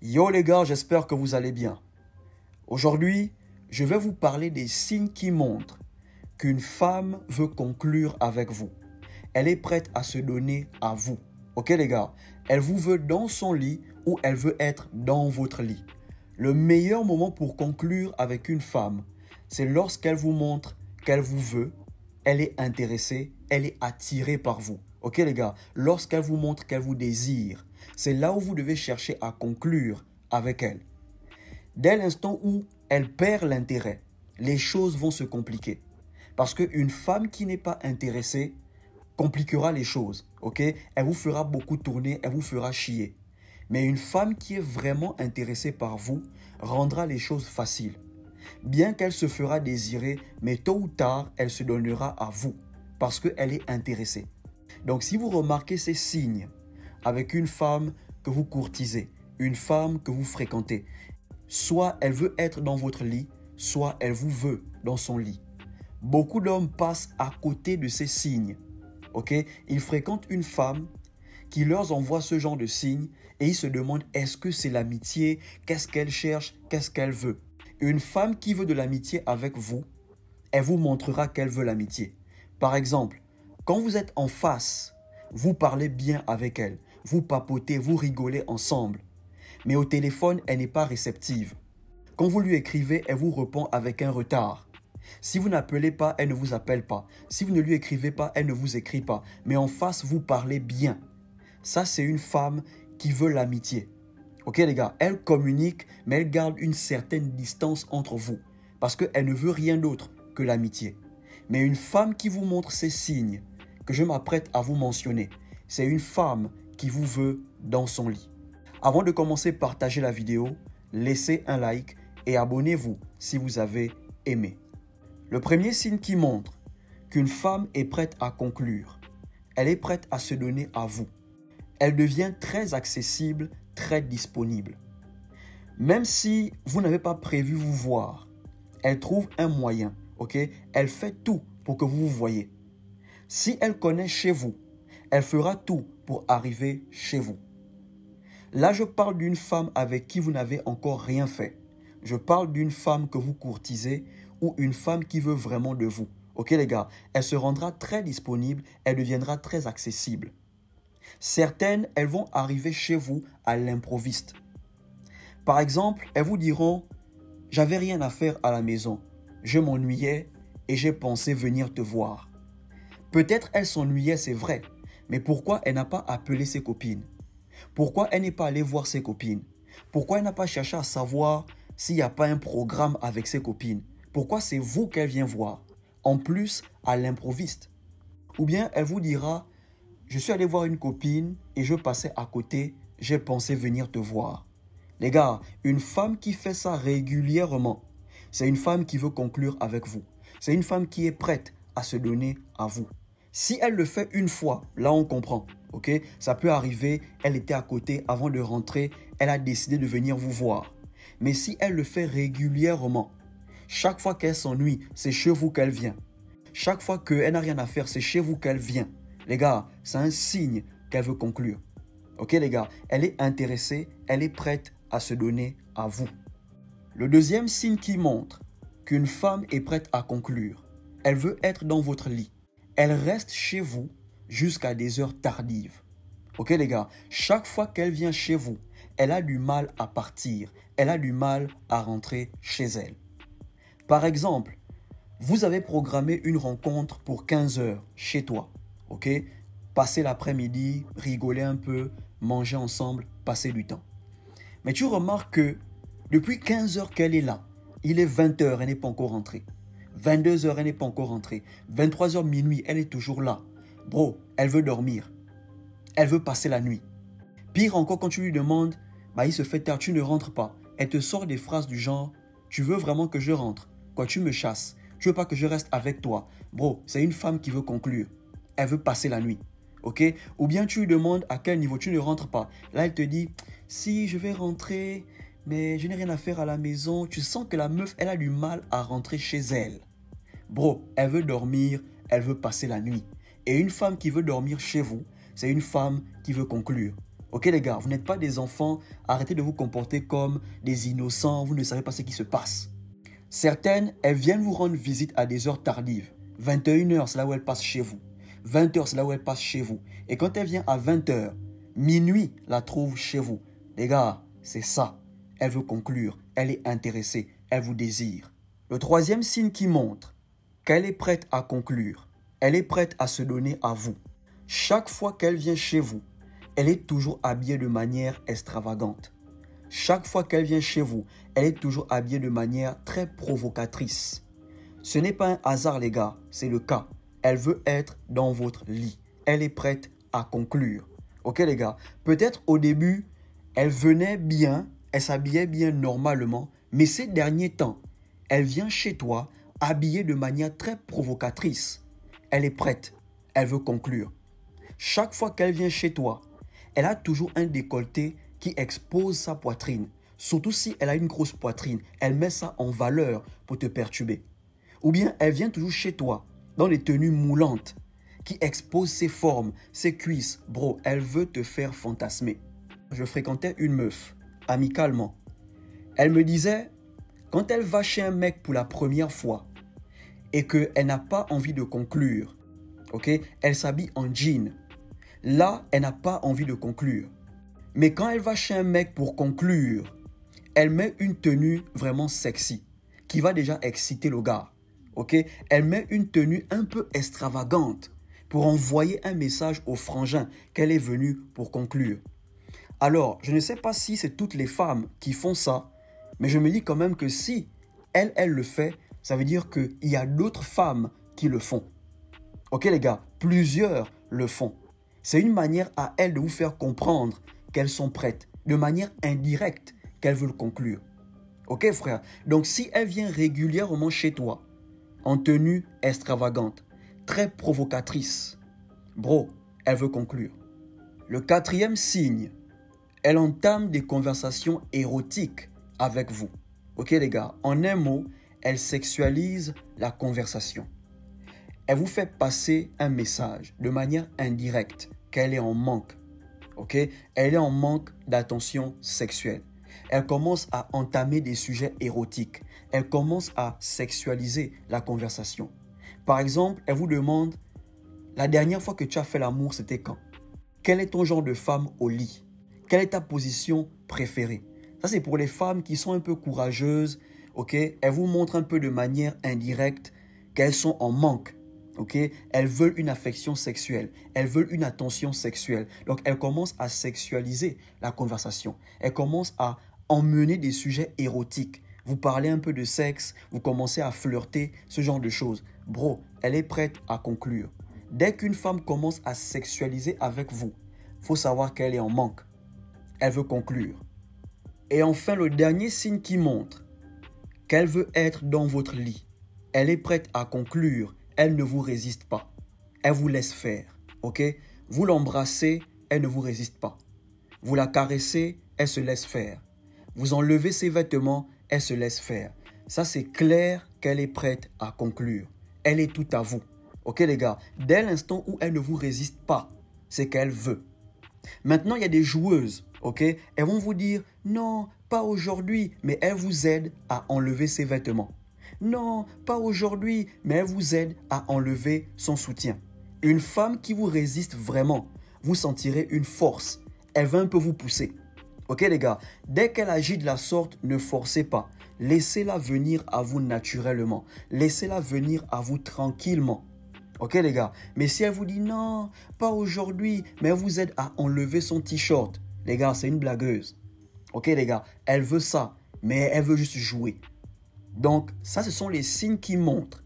Yo les gars, j'espère que vous allez bien. Aujourd'hui, je vais vous parler des signes qui montrent qu'une femme veut conclure avec vous. Elle est prête à se donner à vous. Ok les gars, elle vous veut dans son lit ou elle veut être dans votre lit. Le meilleur moment pour conclure avec une femme, c'est lorsqu'elle vous montre qu'elle vous veut, elle est intéressée, elle est attirée par vous. Ok les gars, lorsqu'elle vous montre qu'elle vous désire, c'est là où vous devez chercher à conclure avec elle. Dès l'instant où elle perd l'intérêt, les choses vont se compliquer. Parce qu'une femme qui n'est pas intéressée compliquera les choses. Ok? Elle vous fera beaucoup tourner, elle vous fera chier. Mais une femme qui est vraiment intéressée par vous rendra les choses faciles. Bien qu'elle se fera désirer, mais tôt ou tard, elle se donnera à vous parce qu'elle est intéressée. Donc si vous remarquez ces signes avec une femme que vous courtisez, une femme que vous fréquentez, soit elle veut être dans votre lit, soit elle vous veut dans son lit. Beaucoup d'hommes passent à côté de ces signes. Ok? Ils fréquentent une femme qui leur envoie ce genre de signes et ils se demandent est-ce que c'est l'amitié? Qu'est-ce qu'elle cherche? Qu'est-ce qu'elle veut? Une femme qui veut de l'amitié avec vous, elle vous montrera qu'elle veut l'amitié. Par exemple, quand vous êtes en face, vous parlez bien avec elle, vous papotez, vous rigolez ensemble. Mais au téléphone, elle n'est pas réceptive. Quand vous lui écrivez, elle vous répond avec un retard. Si vous n'appelez pas, elle ne vous appelle pas. Si vous ne lui écrivez pas, elle ne vous écrit pas. Mais en face, vous parlez bien. Ça, c'est une femme qui veut l'amitié. Ok les gars, elle communique, mais elle garde une certaine distance entre vous. Parce qu'elle ne veut rien d'autre que l'amitié. Mais une femme qui vous montre ces signes que je m'apprête à vous mentionner, c'est une femme qui vous veut dans son lit. Avant de commencer, partagez la vidéo, laissez un like et abonnez-vous si vous avez aimé. Le premier signe qui montre qu'une femme est prête à conclure, elle est prête à se donner à vous. Elle devient très accessible, très disponible. Même si vous n'avez pas prévu vous voir, elle trouve un moyen, ok? Elle fait tout pour que vous vous voyez. Si elle connaît chez vous, elle fera tout pour arriver chez vous. Là, je parle d'une femme avec qui vous n'avez encore rien fait. Je parle d'une femme que vous courtisez ou une femme qui veut vraiment de vous. Ok les gars, elle se rendra très disponible, elle deviendra très accessible. Certaines, elles vont arriver chez vous à l'improviste. Par exemple, elles vous diront « J'avais rien à faire à la maison, je m'ennuyais et j'ai pensé venir te voir. » Peut-être elle s'ennuyait, c'est vrai, mais pourquoi elle n'a pas appelé ses copines? Pourquoi elle n'est pas allée voir ses copines? Pourquoi elle n'a pas cherché à savoir s'il n'y a pas un programme avec ses copines? Pourquoi c'est vous qu'elle vient voir? En plus, à l'improviste. Ou bien elle vous dira « Je suis allé voir une copine et je passais à côté, j'ai pensé venir te voir. » Les gars, une femme qui fait ça régulièrement, c'est une femme qui veut conclure avec vous. C'est une femme qui est prête à se donner à vous. Si elle le fait une fois, là on comprend. Ok? Ça peut arriver, elle était à côté, avant de rentrer, elle a décidé de venir vous voir. Mais si elle le fait régulièrement, chaque fois qu'elle s'ennuie, c'est chez vous qu'elle vient. Chaque fois qu'elle n'a rien à faire, c'est chez vous qu'elle vient. Les gars, c'est un signe qu'elle veut conclure. Ok les gars, elle est intéressée, elle est prête à se donner à vous. Le deuxième signe qui montre qu'une femme est prête à conclure, elle veut être dans votre lit. Elle reste chez vous jusqu'à des heures tardives. Ok les gars, chaque fois qu'elle vient chez vous, elle a du mal à partir. Elle a du mal à rentrer chez elle. Par exemple, vous avez programmé une rencontre pour 15 heures chez toi. Ok? Passer l'après-midi, rigoler un peu, manger ensemble, passer du temps. Mais tu remarques que depuis 15 heures qu'elle est là, il est 20 heures, elle n'est pas encore rentrée. 22 heures, elle n'est pas encore rentrée. 23 heures minuit, elle est toujours là. Bro, elle veut dormir. Elle veut passer la nuit. Pire encore, quand tu lui demandes, il se fait taire, tu ne rentres pas. Elle te sort des phrases du genre, tu veux vraiment que je rentre? Quoi, tu me chasses? Tu veux pas que je reste avec toi? Bro, c'est une femme qui veut conclure. Elle veut passer la nuit. Ok? Ou bien tu lui demandes à quel niveau tu ne rentres pas. Là, elle te dit, si je vais rentrer, mais je n'ai rien à faire à la maison. Tu sens que la meuf, elle a du mal à rentrer chez elle. Bro, elle veut dormir, elle veut passer la nuit. Et une femme qui veut dormir chez vous, c'est une femme qui veut conclure. Ok les gars, vous n'êtes pas des enfants, arrêtez de vous comporter comme des innocents, vous ne savez pas ce qui se passe. Certaines, elles viennent vous rendre visite à des heures tardives. 21h, c'est là où elles passent chez vous. 20h, c'est là où elles passent chez vous. Et quand elle vient à 20h, minuit, la trouve chez vous. Les gars, c'est ça. Elle veut conclure, elle est intéressée, elle vous désire. Le troisième signe qui montre qu'elle est prête à conclure, elle est prête à se donner à vous. Chaque fois qu'elle vient chez vous, elle est toujours habillée de manière extravagante. Chaque fois qu'elle vient chez vous, elle est toujours habillée de manière très provocatrice. Ce n'est pas un hasard les gars, c'est le cas. Elle veut être dans votre lit. Elle est prête à conclure. Ok les gars, peut-être au début, elle venait bien, elle s'habillait bien normalement, mais ces derniers temps, elle vient chez toi habillée de manière très provocatrice. Elle est prête, elle veut conclure. Chaque fois qu'elle vient chez toi, elle a toujours un décolleté qui expose sa poitrine. Surtout si elle a une grosse poitrine, elle met ça en valeur pour te perturber. Ou bien elle vient toujours chez toi dans des tenues moulantes qui exposent ses formes, ses cuisses. Bro, elle veut te faire fantasmer. Je fréquentais une meuf, amicalement. Elle me disait, quand elle va chez un mec pour la première fois et qu'elle n'a pas envie de conclure, ok, elle s'habille en jean. Là, elle n'a pas envie de conclure. Mais quand elle va chez un mec pour conclure, elle met une tenue vraiment sexy qui va déjà exciter le gars. Ok? Elle met une tenue un peu extravagante pour envoyer un message au frangin qu'elle est venue pour conclure. Alors, je ne sais pas si c'est toutes les femmes qui font ça, mais je me dis quand même que si elle le fait, ça veut dire qu'il y a d'autres femmes qui le font. Ok les gars, plusieurs le font. C'est une manière à elles de vous faire comprendre qu'elles sont prêtes, de manière indirecte qu'elles veulent conclure. Ok frère? Donc si elle vient régulièrement chez toi, en tenue extravagante, très provocatrice, bro, elle veut conclure. Le quatrième signe, elle entame des conversations érotiques avec vous. Ok les gars, en un mot, elle sexualise la conversation. Elle vous fait passer un message de manière indirecte qu'elle est en manque. Ok? Elle est en manque d'attention sexuelle. Elle commence à entamer des sujets érotiques. Elle commence à sexualiser la conversation. Par exemple, elle vous demande, la dernière fois que tu as fait l'amour, c'était quand? Quel est ton genre de femme au lit? Quelle est ta position préférée? Ça, c'est pour les femmes qui sont un peu courageuses. Ok? Elles vous montrent un peu de manière indirecte qu'elles sont en manque. Ok? Elles veulent une affection sexuelle. Elles veulent une attention sexuelle. Donc, elles commencent à sexualiser la conversation. Elles commencent à emmener des sujets érotiques. Vous parlez un peu de sexe, vous commencez à flirter, ce genre de choses. Bro, elle est prête à conclure. Dès qu'une femme commence à sexualiser avec vous, il faut savoir qu'elle est en manque. Elle veut conclure. Et enfin, le dernier signe qui montre qu'elle veut être dans votre lit. Elle est prête à conclure. Elle ne vous résiste pas. Elle vous laisse faire. Ok? Vous l'embrassez, elle ne vous résiste pas. Vous la caressez, elle se laisse faire. Vous enlevez ses vêtements, elle se laisse faire. Ça, c'est clair qu'elle est prête à conclure. Elle est tout à vous. Ok les gars? Dès l'instant où elle ne vous résiste pas, c'est qu'elle veut. Maintenant, il y a des joueuses, ok? Elles vont vous dire, non, pas aujourd'hui, mais elles vous aident à enlever ses vêtements. Non, pas aujourd'hui, mais elle vous aide à enlever son soutien. Une femme qui vous résiste vraiment, vous sentirez une force. Elle va un peu vous pousser. Ok les gars, dès qu'elle agit de la sorte, ne forcez pas. Laissez-la venir à vous naturellement. Laissez-la venir à vous tranquillement. Ok les gars, mais si elle vous dit non, pas aujourd'hui, mais elle vous aide à enlever son t-shirt. Les gars, c'est une blagueuse. Ok les gars, elle veut ça, mais elle veut juste jouer. Donc ça, ce sont les signes qui montrent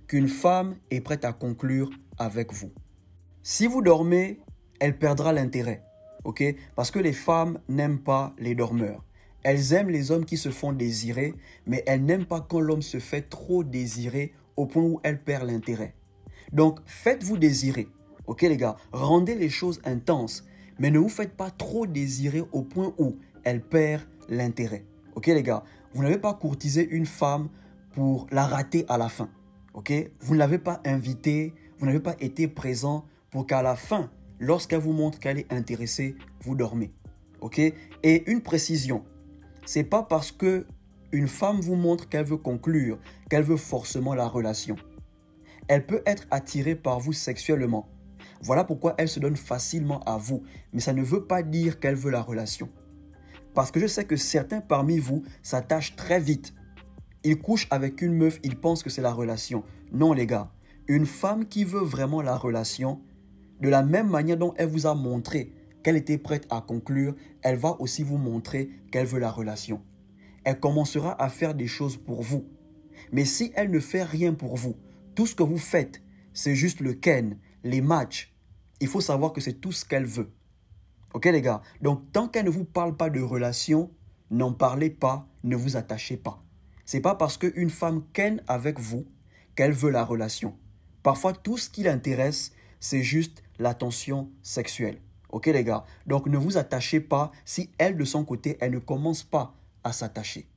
qu'une femme est prête à conclure avec vous. Si vous dormez, elle perdra l'intérêt. Ok? Parce que les femmes n'aiment pas les dormeurs. Elles aiment les hommes qui se font désirer, mais elles n'aiment pas quand l'homme se fait trop désirer au point où elle perd l'intérêt. Donc, faites-vous désirer. Ok les gars? Rendez les choses intenses, mais ne vous faites pas trop désirer au point où elle perd l'intérêt. Ok les gars? Vous n'avez pas courtisé une femme pour la rater à la fin. Ok? Vous ne l'avez pas invitée, vous n'avez pas été présent pour qu'à la fin, lorsqu'elle vous montre qu'elle est intéressée, vous dormez. Ok? Et une précision, c'est pas parce que une femme vous montre qu'elle veut conclure, qu'elle veut forcément la relation. Elle peut être attirée par vous sexuellement. Voilà pourquoi elle se donne facilement à vous. Mais ça ne veut pas dire qu'elle veut la relation. Parce que je sais que certains parmi vous s'attachent très vite. Ils couchent avec une meuf, ils pensent que c'est la relation. Non les gars, une femme qui veut vraiment la relation, de la même manière dont elle vous a montré qu'elle était prête à conclure, elle va aussi vous montrer qu'elle veut la relation. Elle commencera à faire des choses pour vous. Mais si elle ne fait rien pour vous, tout ce que vous faites, c'est juste le ken, les matchs, il faut savoir que c'est tout ce qu'elle veut. Ok les gars? Donc tant qu'elle ne vous parle pas de relation, n'en parlez pas, ne vous attachez pas. C'est pas parce qu'une femme ken avec vous qu'elle veut la relation. Parfois tout ce qui l'intéresse, c'est juste l'attention sexuelle. Ok les gars? Donc ne vous attachez pas si elle de son côté, elle ne commence pas à s'attacher.